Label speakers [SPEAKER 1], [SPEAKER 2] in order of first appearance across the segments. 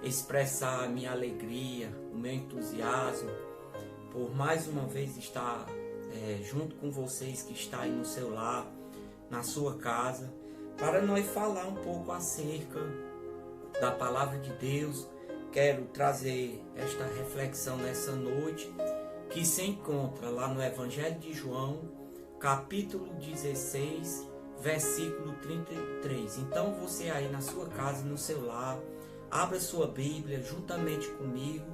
[SPEAKER 1] expressar a minha alegria, o meu entusiasmo por mais uma vez estar junto com vocês que está aí no seu lar, na sua casa, para nós falar um pouco acerca da palavra de Deus. Quero trazer esta reflexão nessa noite, que se encontra lá no Evangelho de João, capítulo 16, versículo 33. Então você aí na sua casa, no seu lar, abra sua Bíblia juntamente comigo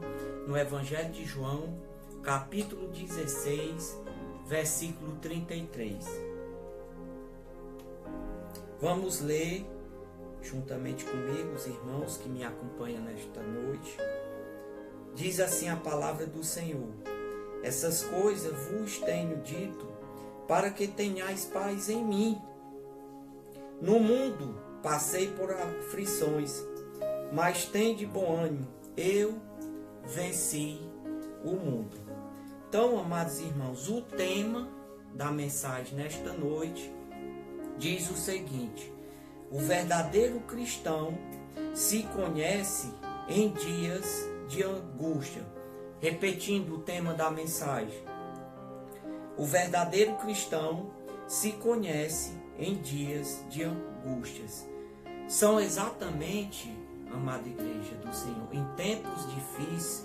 [SPEAKER 1] no Evangelho de João, capítulo 16, versículo 33. Vamos ler juntamente comigo, os irmãos que me acompanham nesta noite. Diz assim a palavra do Senhor: essas coisas vos tenho dito, para que tenhais paz em mim. No mundo passei por aflições, mas tende bom ânimo, eu venci o mundo. Então, amados irmãos, o tema da mensagem nesta noite diz o seguinte: o verdadeiro cristão se conhece em dias de angústia. Repetindo o tema da mensagem: o verdadeiro cristão se conhece em dias de angústias. São exatamente, amada igreja do Senhor, em tempos difíceis,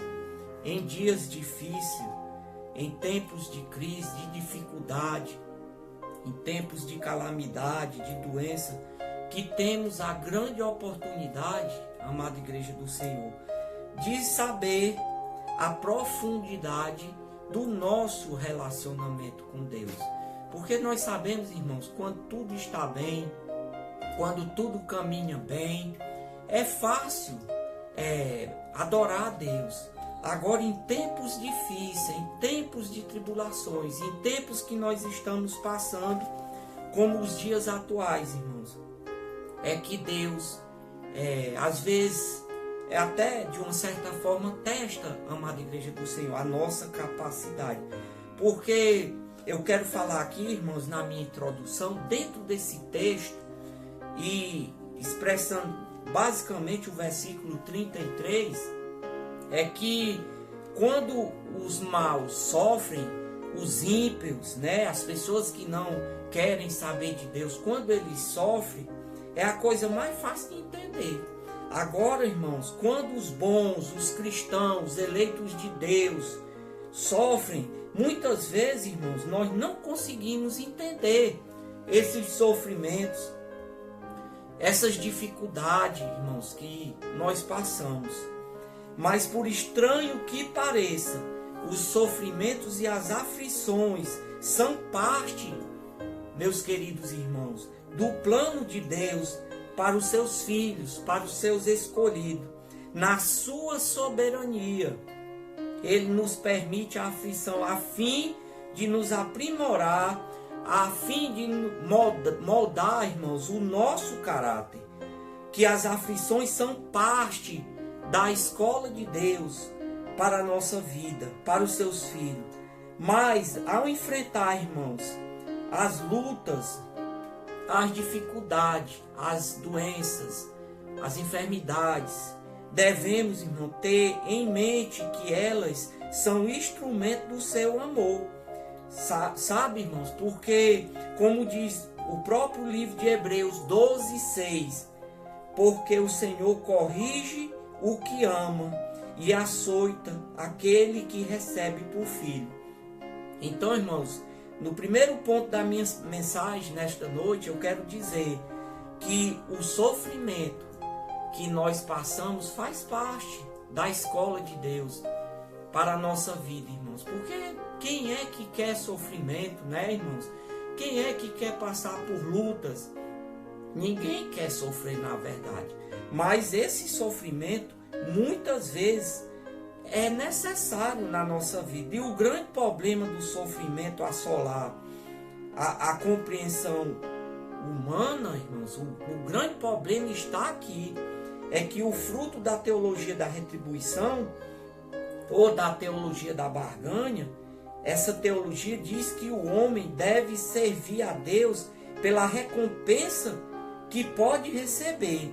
[SPEAKER 1] em dias difíceis, em tempos de crise, de dificuldade, em tempos de calamidade, de doença, que temos a grande oportunidade, amada igreja do Senhor, de saber a profundidade do nosso relacionamento com Deus. Porque nós sabemos, irmãos, quando tudo está bem, quando tudo caminha bem, é fácil adorar a Deus. Agora, em tempos difíceis, em tempos de tribulações, em tempos que nós estamos passando, como os dias atuais, irmãos, é que Deus, às vezes, até de uma certa forma, testa, amada igreja do Senhor, a nossa capacidade. Porque eu quero falar aqui, irmãos, na minha introdução, dentro desse texto, e expressando basicamente o versículo 33, é que quando os maus sofrem, os ímpios, as pessoas que não querem saber de Deus, quando eles sofrem, é a coisa mais fácil de entender. Agora, irmãos, quando os bons, os cristãos, eleitos de Deus, sofrem, muitas vezes, irmãos, nós não conseguimos entender esses sofrimentos, essas dificuldades, irmãos, que nós passamos. Mas por estranho que pareça, os sofrimentos e as aflições são parte, meus queridos irmãos, do plano de Deus para os seus filhos, para os seus escolhidos. Na sua soberania, Ele nos permite a aflição a fim de nos aprimorar, a fim de moldar, irmãos, o nosso caráter. Que as aflições são parte da escola de Deus para a nossa vida, para os seus filhos. Mas ao enfrentar, irmãos, as lutas, as dificuldades, as doenças, as enfermidades, devemos, irmão, ter em mente que elas são instrumento do seu amor. Sabe, irmãos, porque, como diz o próprio livro de Hebreus 12:6, porque o Senhor corrige o que ama e açoita aquele que recebe por filho. Então, irmãos, no primeiro ponto da minha mensagem nesta noite, eu quero dizer que o sofrimento que nós passamos faz parte da escola de Deus para a nossa vida, irmãos. Porque quem é que quer sofrimento, irmãos? Quem é que quer passar por lutas? Ninguém quer sofrer, na verdade. Mas esse sofrimento, muitas vezes, é necessário na nossa vida. E o grande problema do sofrimento assolar a compreensão humana, irmãos, o grande problema está aqui. É que o fruto da teologia da retribuição, ou da teologia da barganha, essa teologia diz que o homem deve servir a Deus pela recompensa que pode receber.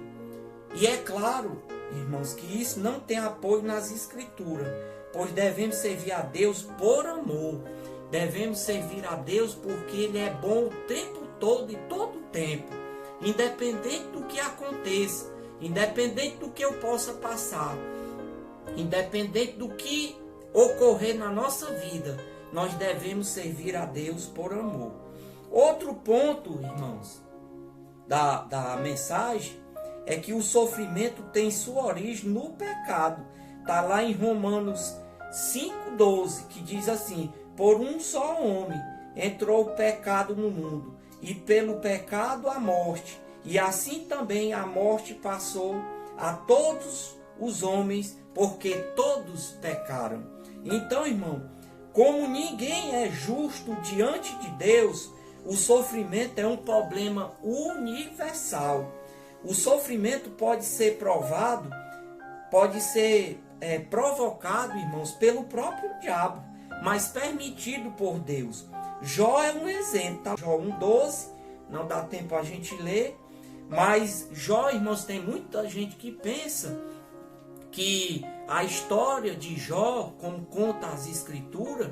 [SPEAKER 1] E é claro, irmãos, que isso não tem apoio nas Escrituras, pois devemos servir a Deus por amor. Devemos servir a Deus porque Ele é bom o tempo todo e todo o tempo, independente do que aconteça, independente do que eu possa passar, independente do que ocorrer na nossa vida, nós devemos servir a Deus por amor. Outro ponto, irmãos, da mensagem é que o sofrimento tem sua origem no pecado. Está lá em Romanos 5,12, que diz assim: por um só homem entrou o pecado no mundo, e pelo pecado a morte, e assim também a morte passou a todos os homens, porque todos pecaram. Então, irmão, como ninguém é justo diante de Deus, o sofrimento é um problema universal. O sofrimento pode ser provado, pode ser provocado, irmãos, pelo próprio diabo, mas permitido por Deus. Jó é um exemplo, tá? Jó 1,12, não dá tempo a gente ler, mas Jó, irmãos, tem muita gente que pensa que a história de Jó, como conta as Escrituras,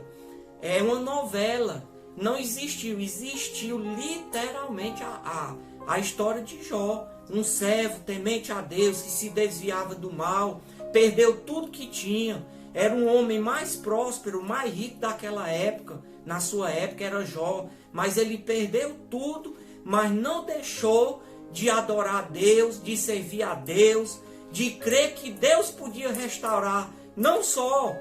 [SPEAKER 1] é uma novela. Não existiu, existiu literalmente a história de Jó, um servo temente a Deus, que se desviava do mal, perdeu tudo que tinha, era um homem mais próspero, mais rico daquela época, na sua época era Jó, mas ele perdeu tudo, mas não deixou de adorar a Deus, de servir a Deus, de crer que Deus podia restaurar não só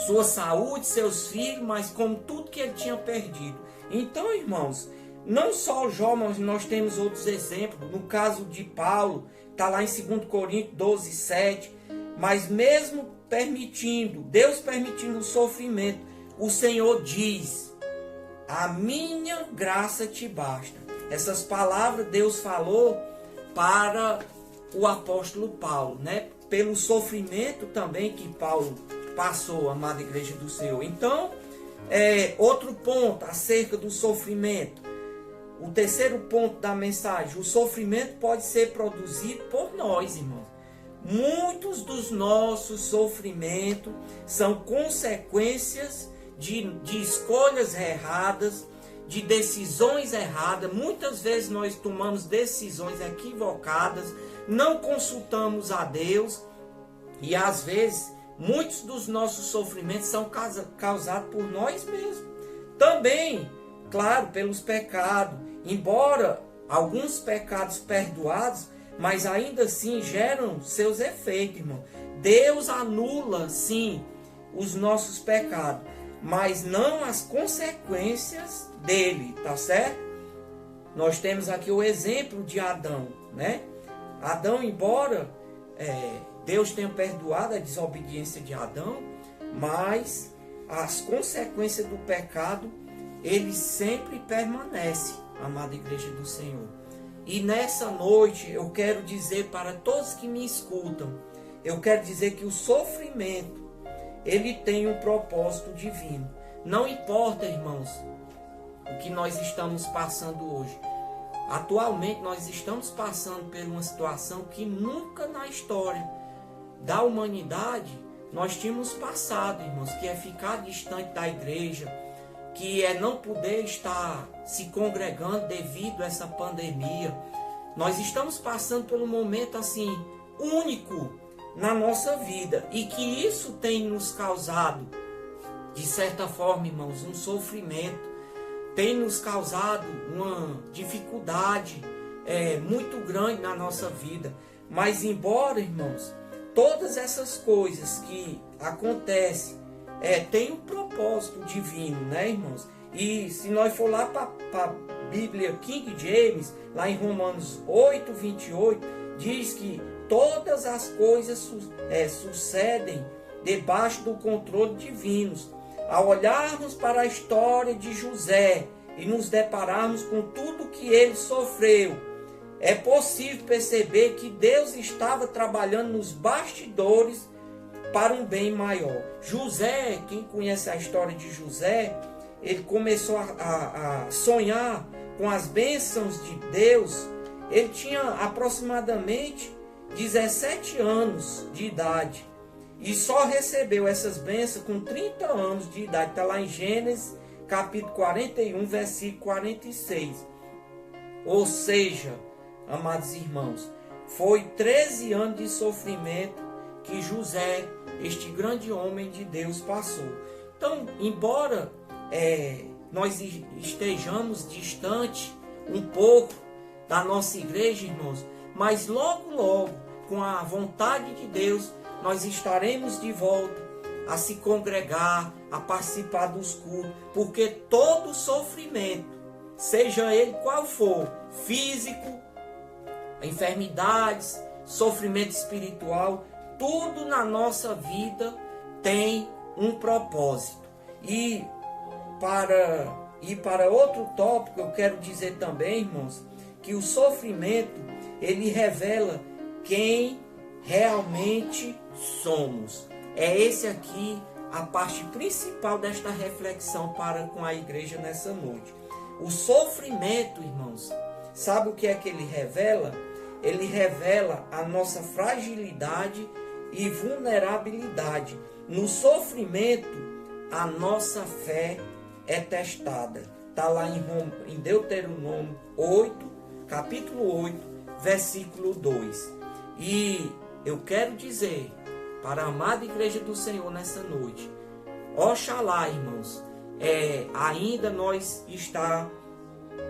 [SPEAKER 1] sua saúde, seus filhos, mas como tudo que ele tinha perdido. Então, irmãos, não só Jó, mas nós temos outros exemplos. No caso de Paulo, está lá em 2 Coríntios 12,7. Mas mesmo permitindo, Deus permitindo o sofrimento, o Senhor diz: a minha graça te basta. Essas palavras Deus falou para o apóstolo Paulo, né? Pelo sofrimento também que Paulo passou, amada igreja do Senhor. Então, outro ponto acerca do sofrimento. O terceiro ponto da mensagem: o sofrimento pode ser produzido por nós, irmãos. Muitos dos nossos sofrimentos são consequências de escolhas erradas, de decisões erradas. Muitas vezes nós tomamos decisões equivocadas, não consultamos a Deus, e às vezes muitos dos nossos sofrimentos são causados por nós mesmos. Também, claro, pelos pecados. Embora alguns pecados perdoados, mas ainda assim geram seus efeitos, irmão. Deus anula, sim, os nossos pecados, mas não as consequências dele, tá certo? Nós temos aqui o exemplo de Adão, né? Adão, embora Deus tenha perdoado a desobediência de Adão, mas as consequências do pecado, ele sempre permanece, amada igreja do Senhor. E nessa noite eu quero dizer para todos que me escutam, eu quero dizer que o sofrimento, ele tem um propósito divino. Não importa, irmãos, o que nós estamos passando hoje. Atualmente nós estamos passando por uma situação que nunca na história da humanidade nós tínhamos passado, irmãos, que é ficar distante da igreja, que é não poder estar se congregando devido a essa pandemia. Nós estamos passando por um momento assim único na nossa vida, e que isso tem nos causado, de certa forma, irmãos, um sofrimento, tem nos causado uma dificuldade muito grande na nossa vida. Mas embora, irmãos, todas essas coisas que acontecem tem um propósito divino, né, irmãos? E se nós for lá para a Bíblia King James, lá em Romanos 8:28, diz que todas as coisas sucedem debaixo do controle divino. Ao olharmos para a história de José e nos depararmos com tudo que ele sofreu, é possível perceber que Deus estava trabalhando nos bastidores para um bem maior. José, quem conhece a história de José, ele começou a sonhar com as bênçãos de Deus. Ele tinha aproximadamente 17 anos de idade e só recebeu essas bênçãos com 30 anos de idade. Está lá em Gênesis, capítulo 41, versículo 46. Ou seja, amados irmãos, foi 13 anos de sofrimento que José, este grande homem de Deus, passou. Então, embora nós estejamos distante um pouco da nossa igreja, irmãos, mas logo, logo, com a vontade de Deus, nós estaremos de volta a se congregar, a participar dos cultos, porque todo sofrimento, seja ele qual for, físico, enfermidades, sofrimento espiritual, tudo na nossa vida tem um propósito. E para outro tópico, eu quero dizer também, irmãos, que o sofrimento, ele revela quem realmente somos. É esse aqui a parte principal desta reflexão para com a igreja nessa noite. O sofrimento, irmãos, sabe o que é que ele revela? Ele revela a nossa fragilidade e vulnerabilidade. No sofrimento, a nossa fé é testada. Está lá em Deuteronômio 8, capítulo 8, versículo 2. E eu quero dizer para a amada igreja do Senhor nessa noite, oxalá, irmãos, ainda nós está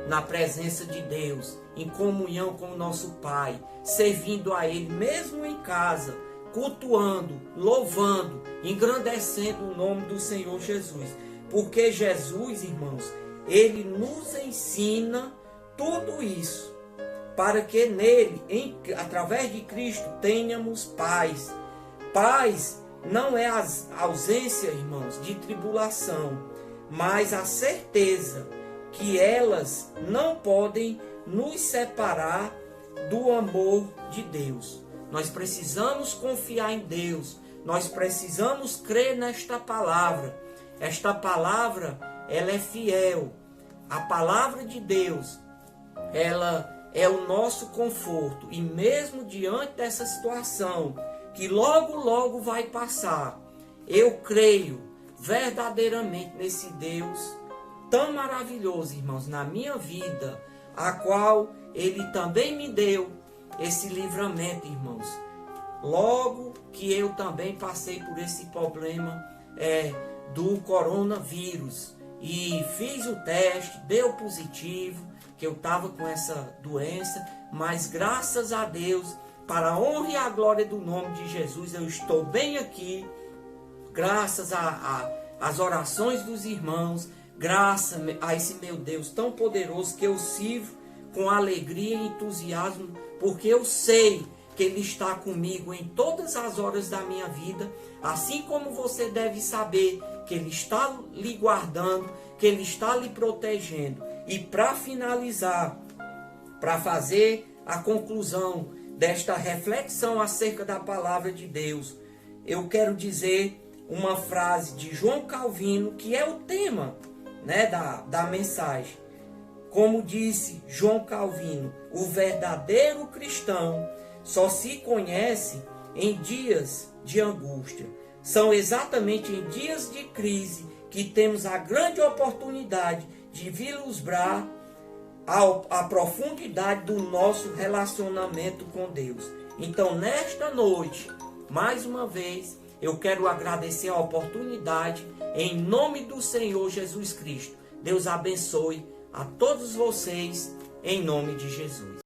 [SPEAKER 1] na presença de Deus, em comunhão com o nosso Pai, servindo a Ele, mesmo em casa, cultuando, louvando, engrandecendo o nome do Senhor Jesus. Porque Jesus, irmãos, Ele nos ensina tudo isso, para que nele, através de Cristo, tenhamos paz. Paz não é a ausência, irmãos, de tribulação, mas a certeza que elas não podem nos separar do amor de Deus. Nós precisamos confiar em Deus, nós precisamos crer nesta palavra. Esta palavra, ela é fiel. A palavra de Deus, ela é o nosso conforto. E mesmo diante dessa situação, que logo, logo vai passar, eu creio verdadeiramente nesse Deus tão maravilhoso, irmãos, na minha vida, a qual Ele também me deu esse livramento, irmãos. Logo que eu também passei por esse problema do coronavírus e fiz o teste, deu positivo, que eu estava com essa doença, mas graças a Deus, para a honra e a glória do nome de Jesus, eu estou bem aqui, graças às orações dos irmãos, graças a esse meu Deus tão poderoso que eu sirvo com alegria e entusiasmo, porque eu sei que Ele está comigo em todas as horas da minha vida, assim como você deve saber que Ele está lhe guardando, que Ele está lhe protegendo. E para finalizar, para fazer a conclusão desta reflexão acerca da palavra de Deus, eu quero dizer uma frase de João Calvino, que é o tema, da mensagem. Como disse João Calvino, o verdadeiro cristão só se conhece em dias de angústia. São exatamente em dias de crise que temos a grande oportunidade de vislumbrar a profundidade do nosso relacionamento com Deus. Então, nesta noite, mais uma vez, eu quero agradecer a oportunidade em nome do Senhor Jesus Cristo. Deus abençoe a todos vocês em nome de Jesus.